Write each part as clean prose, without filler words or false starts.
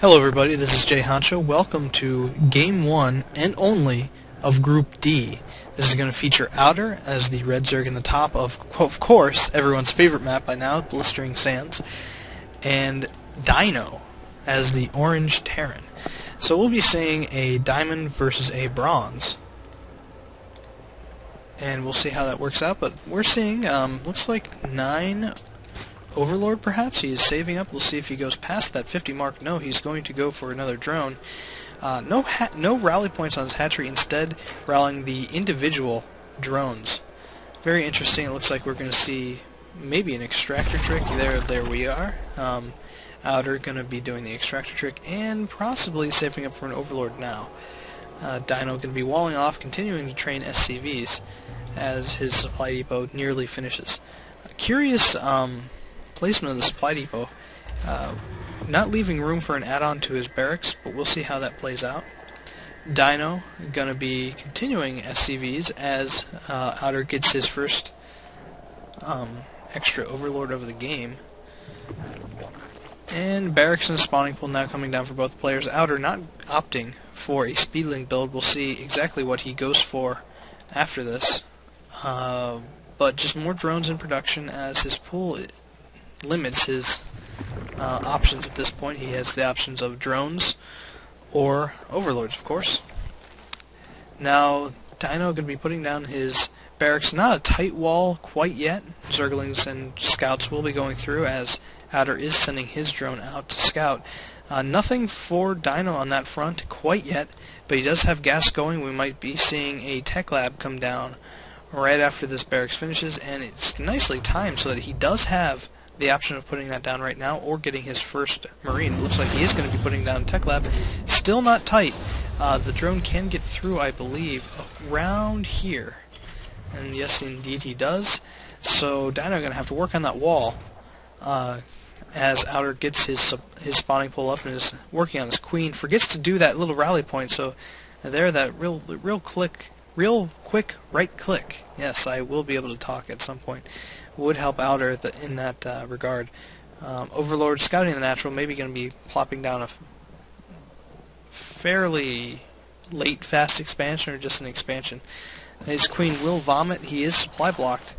Hello everybody, this is JHancho. Welcome to Game 1 and only of Group D. This is going to feature Outer as the red Zerg in the top of course, everyone's favorite map by now, Blistering Sands, and Dyno as the orange Terran. So we'll be seeing a diamond versus a bronze. And we'll see how that works out, but we're seeing, looks like 9 Overlord perhaps. He is saving up. We'll see if he goes past that 50 mark. No, he's going to go for another drone. No rally points on his hatchery, instead rallying the individual drones. Very interesting. It looks like we're going to see maybe an extractor trick. There we are. Outer going to be doing the extractor trick and possibly saving up for an Overlord now. Dyno going to be walling off, continuing to train SCVs as his supply depot nearly finishes. Curious placement of the supply depot, not leaving room for an add-on to his barracks, but we'll see how that plays out. Dyno going to be continuing SCVs as Outer gets his first extra Overlord of the game. And barracks and a spawning pool now coming down for both players. Outer not opting for a speedling build. We'll see exactly what he goes for after this. But just more drones in production as his pool limits his options at this point. He has the options of drones or Overlords, of course. Now, Dyno going to be putting down his barracks. Not a tight wall quite yet. Zerglings and scouts will be going through as Outer is sending his drone out to scout. Nothing for Dyno on that front quite yet, but he does have gas going. We might be seeing a tech lab come down right after this barracks finishes, and it's nicely timed so that he does have the option of putting that down right now or getting his first Marine. It looks like he is going to be putting down tech lab. Still not tight. The drone can get through, I believe, around here. And yes, indeed he does. So Dyno going to have to work on that wall as Outer gets his spawning pool up and is working on his queen. Forgets to do that little rally point, so there, that real quick right click. Yes, I will be able to talk at some point. Would help Outer in that regard. Overlord scouting the natural, maybe going to be plopping down a fairly late fast expansion or just an expansion. His queen will vomit. He is supply blocked,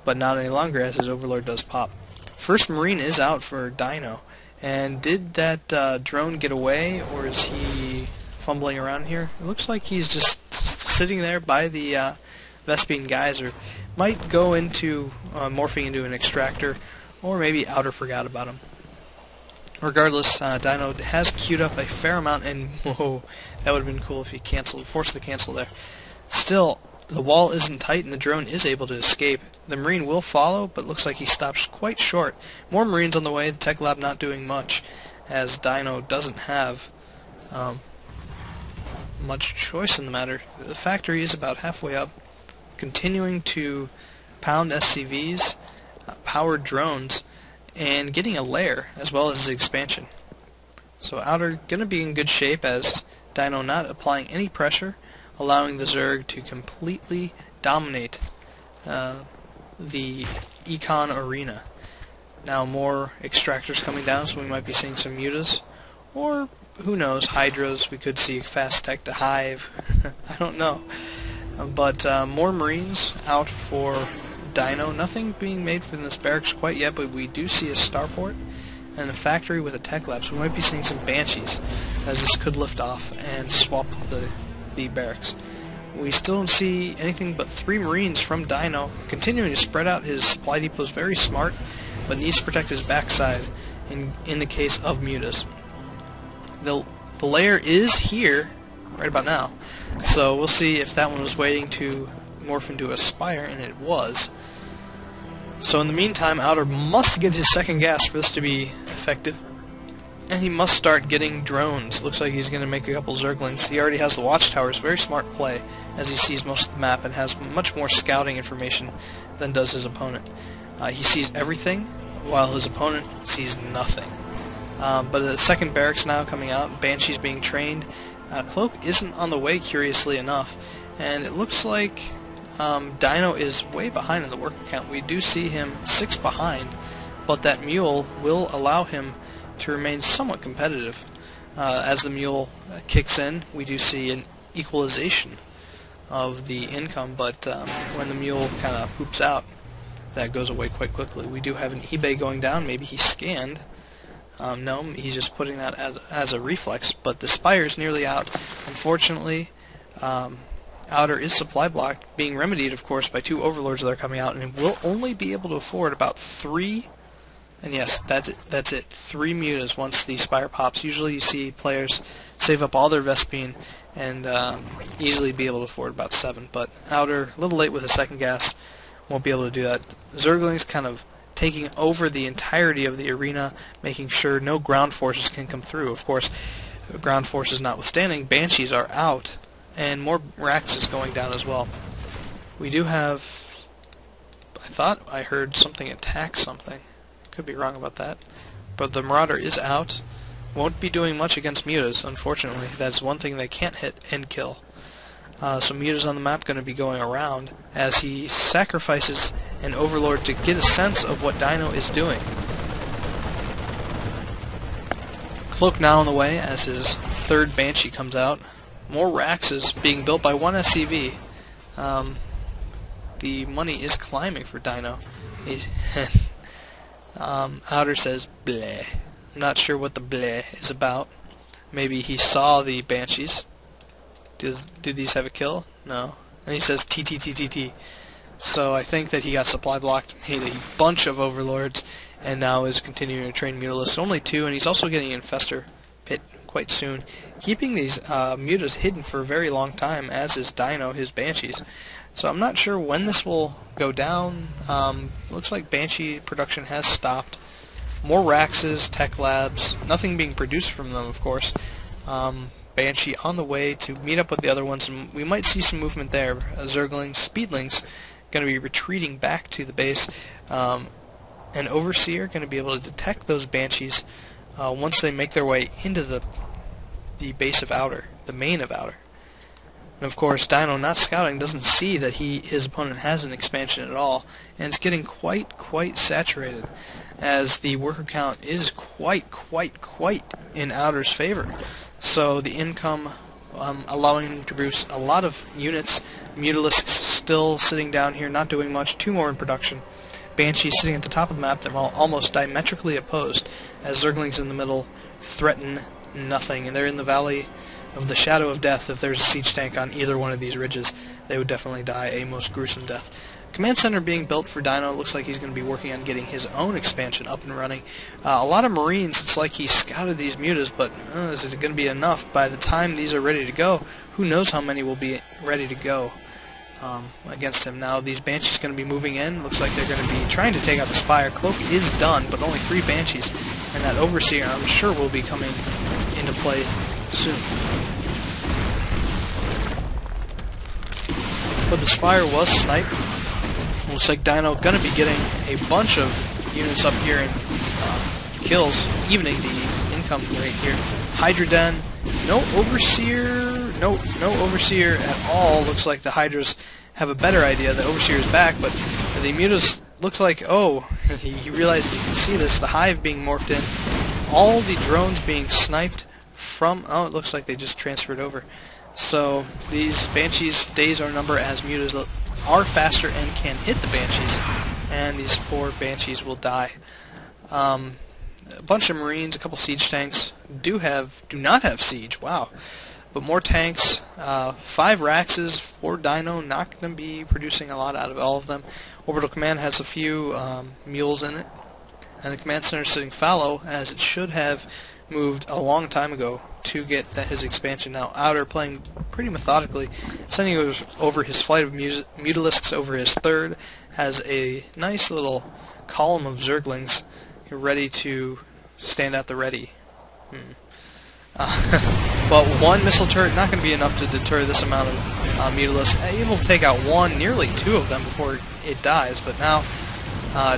but not any longer as his Overlord does pop. First Marine is out for Dyno. And did that drone get away, or is he fumbling around here? It looks like he's just sitting there by the Vespine geyser. Might go into morphing into an extractor, or maybe Outer forgot about him. Regardless, Dyno has queued up a fair amount, and whoa, that would have been cool if he forced the cancel there. Still, the wall isn't tight, and the drone is able to escape. The Marine will follow, but looks like he stops quite short. More Marines on the way, the Tech Lab not doing much, as Dyno doesn't have much choice in the matter. The factory is about halfway up, continuing to pound SCVs, powered drones, and getting a lair as well as his expansion. So Outer going to be in good shape as Dyno not applying any pressure, allowing the Zerg to completely dominate the Econ arena. Now more extractors coming down, so we might be seeing some mutas, or who knows, Hydras. We could see fast tech to Hive. I don't know. But more Marines out for Dyno. Nothing being made from this barracks quite yet, but we do see a starport and a factory with a tech lab, so we might be seeing some Banshees as this could lift off and swap the barracks. We still don't see anything but 3 Marines from Dyno, continuing to spread out his supply depot. Is very smart, but needs to protect his backside in the case of mutas. The lair is here right about now, so we'll see if that one was waiting to morph into a spire, and it was. So in the meantime, Outer must get his second gas for this to be effective, and he must start getting drones. Looks like he's going to make a couple Zerglings. He already has the watchtowers. Very smart play, as he sees most of the map and has much more scouting information than does his opponent. He sees everything, while his opponent sees nothing. But a second barracks now coming out. Banshees being trained. Cloak isn't on the way, curiously enough, and it looks like Dyno is way behind in the worker count. We do see him 6 behind, but that mule will allow him to remain somewhat competitive. As the mule kicks in, we do see an equalization of the income, but when the mule kind of poops out, that goes away quite quickly. We do have an eBay going down. Maybe he scanned. No, he's just putting that as a reflex, but the Spire's nearly out. Unfortunately, Outer is supply blocked, being remedied, of course, by 2 Overlords that are coming out, and will only be able to afford about 3, and yes, that's it, 3 mutas once the Spire pops. Usually you see players save up all their Vespene and easily be able to afford about 7, but Outer, a little late with the second gas, won't be able to do that. Zergling's kind of taking over the entirety of the arena, making sure no ground forces can come through. Of course, ground forces notwithstanding, Banshees are out, and more Rax is going down as well. We do have... I thought I heard something attack something. Could be wrong about that. But the Marauder is out. Won't be doing much against mutas, unfortunately. That's one thing they can't hit and kill. So mutas on the map going to be going around as he sacrifices an Overlord to get a sense of what Dyno is doing. Cloak now on the way as his 3rd Banshee comes out. More Raxes being built by 1 SCV. The money is climbing for Dyno. Outer says bleh. I'm not sure what the bleh is about. Maybe he saw the Banshees. Do these have a kill? No. And he says T. So I think that he got supply blocked, made a bunch of Overlords, and now is continuing to train Mutalisks. Only 2, and he's also getting an Infestor pit quite soon. Keeping these mutas hidden for a very long time, as is Dyno, his Banshees. So I'm not sure when this will go down. Looks like Banshee production has stopped. More Raxes, Tech Labs, nothing being produced from them, of course. Banshee on the way to meet up with the other ones, and we might see some movement there. Zerglings, Speedlings, going to be retreating back to the base. An Overseer going to be able to detect those Banshees once they make their way into the base of Outer, the main of Outer. And of course, Dyno, not scouting, doesn't see that his opponent has an expansion at all, and it's getting quite saturated, as the worker count is quite in Outer's favor. So the income allowing him to produce a lot of units. Mutalisks still sitting down here, not doing much. 2 more in production. Banshee sitting at the top of the map. They're almost diametrically opposed, as Zerglings in the middle threaten nothing. And they're in the Valley of the Shadow of Death. If there's a siege tank on either one of these ridges, they would definitely die a most gruesome death. Command center being built for Dyno. Looks like he's going to be working on getting his own expansion up and running. A lot of Marines. It's like he scouted these mutas, but is it going to be enough? By the time these are ready to go, who knows how many will be ready to go against him. Now these Banshees going to be moving in. Looks like they're going to be trying to take out the Spire. Cloak is done, but only 3 Banshees, and that Overseer I'm sure will be coming into play soon. But the Spire was sniped. Looks like Dyno going to be getting a bunch of units up here and kills, evening the income rate here. Hydra Den, no Overseer, no Overseer at all. Looks like the Hydras have a better idea that Overseer is back, but the mutas looks like, oh, he realizes he can see this, the Hive being morphed in, all the drones being sniped from, oh, it looks like they just transferred over. So these Banshees' days are numbered, as mutas are faster and can hit the Banshees, and these poor Banshees will die. A bunch of Marines, a couple siege tanks do not have siege, wow, but more tanks, 5 Raxes, 4 Dyno, not going to be producing a lot out of all of them. Orbital Command has a few mules in it, and the command center is sitting fallow, as it should have moved a long time ago to get his expansion. Now Outer playing pretty methodically, sending over his flight of Mutalisks over his 3rd, has a nice little column of Zerglings ready to stand at the ready. But 1 missile turret not going to be enough to deter this amount of Mutalisks. Able to take out 1, nearly 2 of them before it dies, but now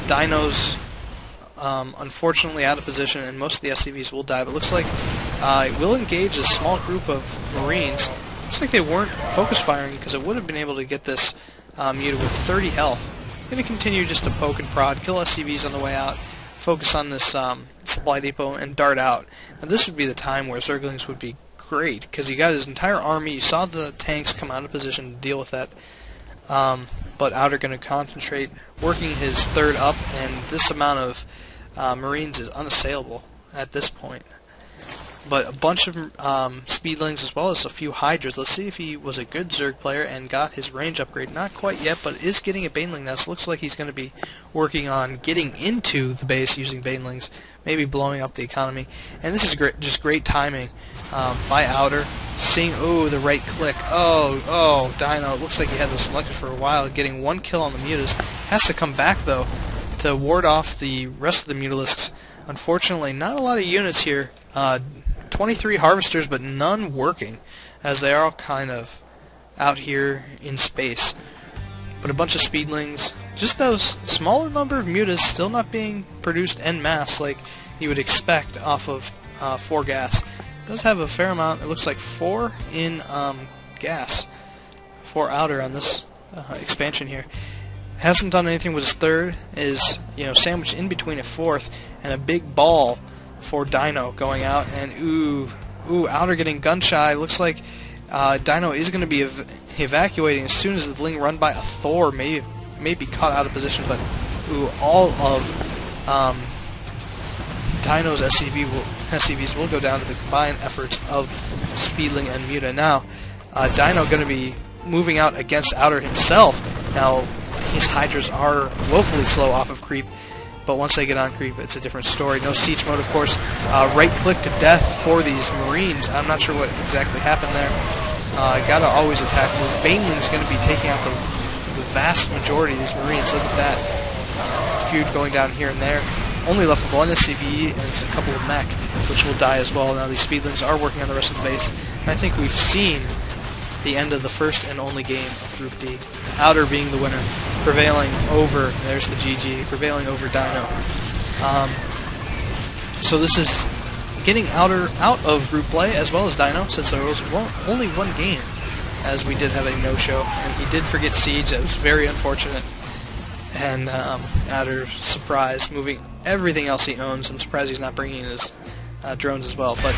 Dyno's unfortunately out of position, and most of the SCVs will die, but looks like it will engage a small group of Marines. Looks like they weren't focus firing, because it would have been able to get this muta with 30 health. Going to continue just to poke and prod, kill SCVs on the way out. focus on this supply depot and dart out. Now this would be the time where Zerglings would be great, because you got his entire army, you saw the tanks come out of position to deal with that, but Outer going to concentrate working his third up, and this amount of Marines is unassailable at this point. But a bunch of Speedlings as well as a few Hydras. Let's see if he was a good Zerg player and got his range upgrade. Not quite yet, but is getting a Baneling nest. Looks like he's going to be working on getting into the base using Banelings, maybe blowing up the economy. And this is just great timing by Outer. Seeing, the right click. Dyno. It looks like he had this selected for a while, getting one kill on the Mutas. Has to come back, though, to ward off the rest of the Mutalisks. Unfortunately, not a lot of units here. 23 Harvesters, but none working, as they are all kind of out here in space. But a bunch of Speedlings, just those smaller number of Mutas still not being produced en masse like you would expect off of 4 gas. Does have a fair amount, it looks like 4 in gas for Outer on this expansion here. Hasn't done anything with his third, is sandwiched in between a fourth and a big ball for Dyno going out, and Outer getting gun shy. Looks like Dyno is going to be evacuating as soon as the Ling run by a Thor may be caught out of position, but all of Dyno's SCVs will go down to the combined efforts of Speedling and Muta. Now, Dyno going to be moving out against Outer himself. Now, his Hydras are woefully slow off of creep, but once they get on creep, it's a different story. No siege mode, of course. Right-click to death for these Marines. I'm not sure what exactly happened there. Gotta always attack move. Baneling's going to be taking out the vast majority of these Marines. Look at that feud going down here and there. Only left with one SCV and a couple of mech, which will die as well. Now these Speedlings are working on the rest of the base. And I think we've seen the end of the first and only game of Group D. Outer being the winner, prevailing over, there's the GG, prevailing over Dyno. So this is getting Outer out of group play as well as Dyno, since there was only one game, as we did have a no-show, and he did forget Siege. That was very unfortunate. And Outer surprised, moving everything else he owns. I'm surprised he's not bringing his drones as well. But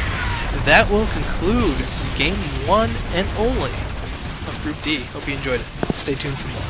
that will conclude Game 1 and only of Group D. Hope you enjoyed it. Stay tuned for more.